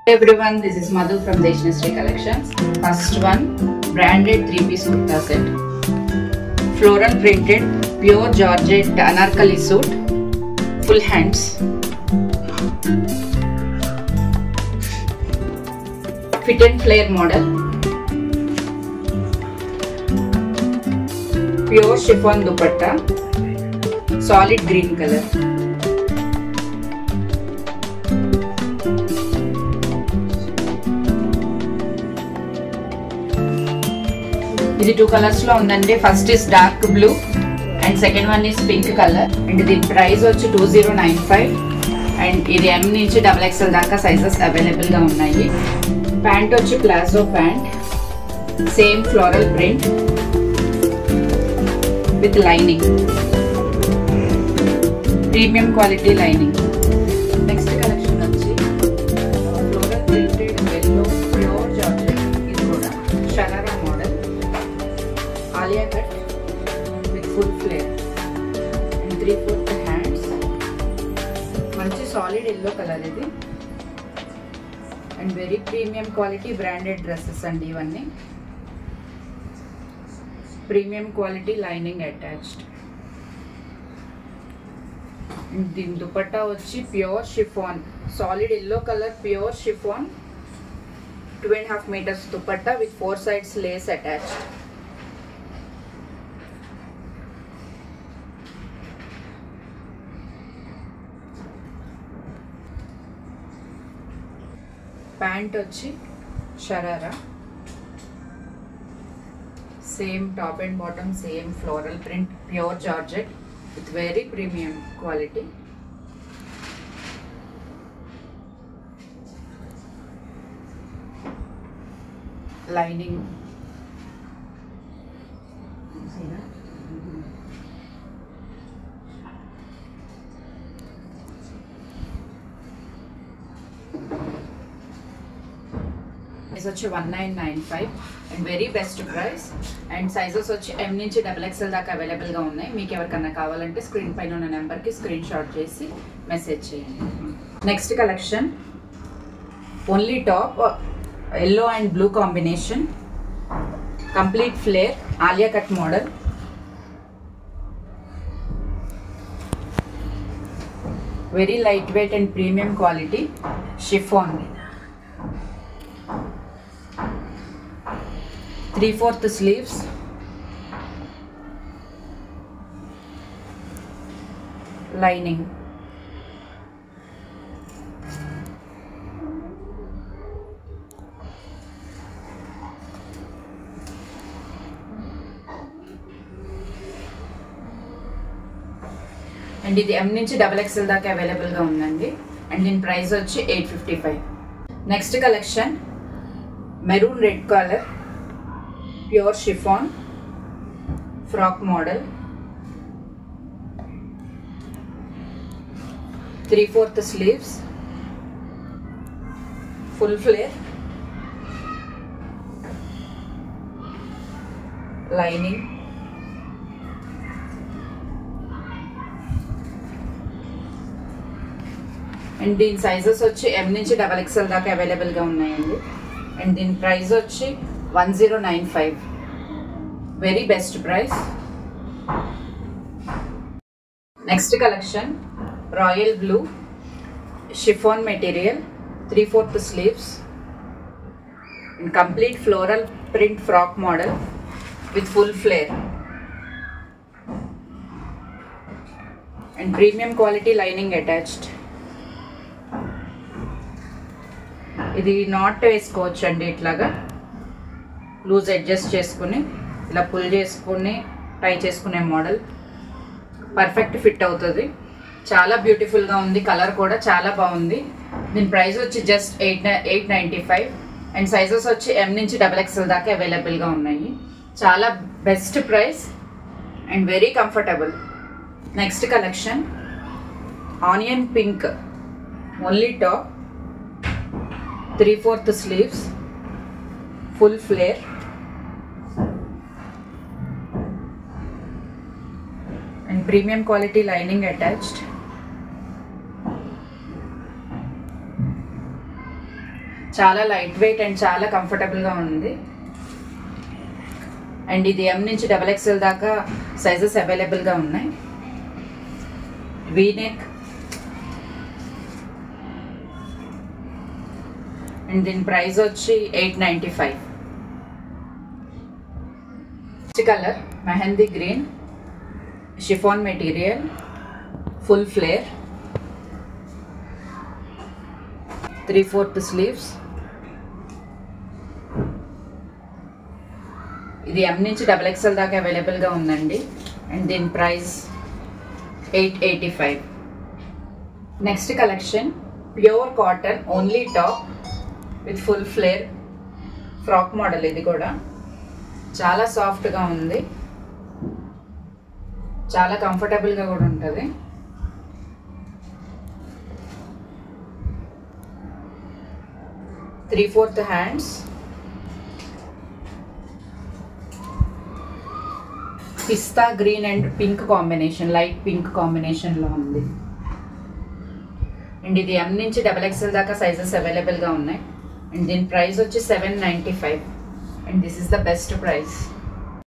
Hey everyone, this is Madhu from Deshnasri Collections. First one, branded 3-piece kurta set. Floral printed, pure Georgette Anarkali suit, full hands. Fit and flare model. Pure chiffon dupatta, solid green color. ఇది 2 colours లో ఉందండి. First is dark blue and second one is pink colour and దీని price వచ్చి 2095 and ఇది M నుంచి XXL దాకా sizes available గా ఉన్నాయి. ప్యాంట్ వచ్చి palazzo pant, same floral print with lining, premium quality lining. Next collection వచ్చి floral printed yellow pure georgette, ఇది కూడా sharara model, Alia cut with full flare and 3/4 hands. మంచి సాలిడ్ ఎల్లో కలర్ ఇది and very premium quality branded dresses అండి ఇవన్నీ. Premium quality lining attached. దీని దుపట్టా వచ్చి pure chiffon, solid yellow colour pure chiffon, 2.5 meters dupatta with 4 sides lace attached. Pant వచ్చి sharara, same top and bottom, same floral print, pure georgette with very premium quality. Lining, see that? This is 1995 and very best price and sizes వచ్చి M నుంచి XXL దాకా available గా ఉన్నాయి. మీకు ఎవరికన్నా కావాలంటే screen పైన ఉన్న నెంబర్ కి స్క్రీన్ షాట్ చేసి మెసేజ్ చేయండి. Next collection only top, yellow and blue combination, complete flare, Alia cut model, very light weight and premium quality chiffon, 3/4 sleeves, lining, and ఇది M నుంచి XXL దాకా అవైలబుల్ గా ఉందండి అండ్ దీని ప్రైస్ వచ్చి 855. Next collection maroon red colour pure chiffon frock model, 3/4 sleeves, full flare, lining, and దీని sizes వచ్చి M నుంచి XXL దాకా అవైలబుల్ గా ఉన్నాయండి అండ్ దీని ప్రైస్ వచ్చి 1095, very best price. Next collection royal blue chiffon material, 3/4 sleeves and complete floral print frock model with full flare and premium quality lining attached. ఇది నాట్ వేసుకోవచ్చు అండి, ఇట్లాగా లూజ్ అడ్జస్ట్ చేసుకుని ఇలా పుల్ చేసుకుని టై చేసుకునే మోడల్, పర్ఫెక్ట్ ఫిట్ అవుతుంది. చాలా బ్యూటిఫుల్గా ఉంది, కలర్ కూడా చాలా బాగుంది. దీని ప్రైస్ వచ్చి జస్ట్ 895 అండ్ సైజెస్ వచ్చి M నుంచి XXL దాకా అవైలబుల్గా ఉన్నాయి. చాలా best price and very comfortable. Next collection onion pink only top, 3/4 sleeves, full flare and premium quality lining attached. చాలా లైట్ వెయిట్ అండ్ చాలా కంఫర్టబుల్గా ఉంది. అండ్ ఇది M నుంచి XXL దాకా సైజెస్ అవైలబుల్గా ఉన్నాయి. వీనెక్ అండ్ దీని ప్రైస్ వచ్చి $895. Colour mehndi green, chiffon material, full flare, 3/4 sleeves. ఇది M నుంచి XXL దాకా అవైలబుల్గా ఉందండి. అండ్ దీని price $885. Next collection pure cotton only top with full flare frock model. ఇది కూడా చాలా సాఫ్ట్గా ఉంది, చాలా కంఫర్టబుల్గా కూడా ఉంటుంది. Three fourth hands, pista green and pink combination, light pink కాంబినేషన్లో ఉంది. అండ్ ఇది M నుంచి XXL దాకా సైజెస్ అవైలబుల్గా ఉన్నాయి. అండ్ దీని ప్రైస్ వచ్చి $795. And this is the best price.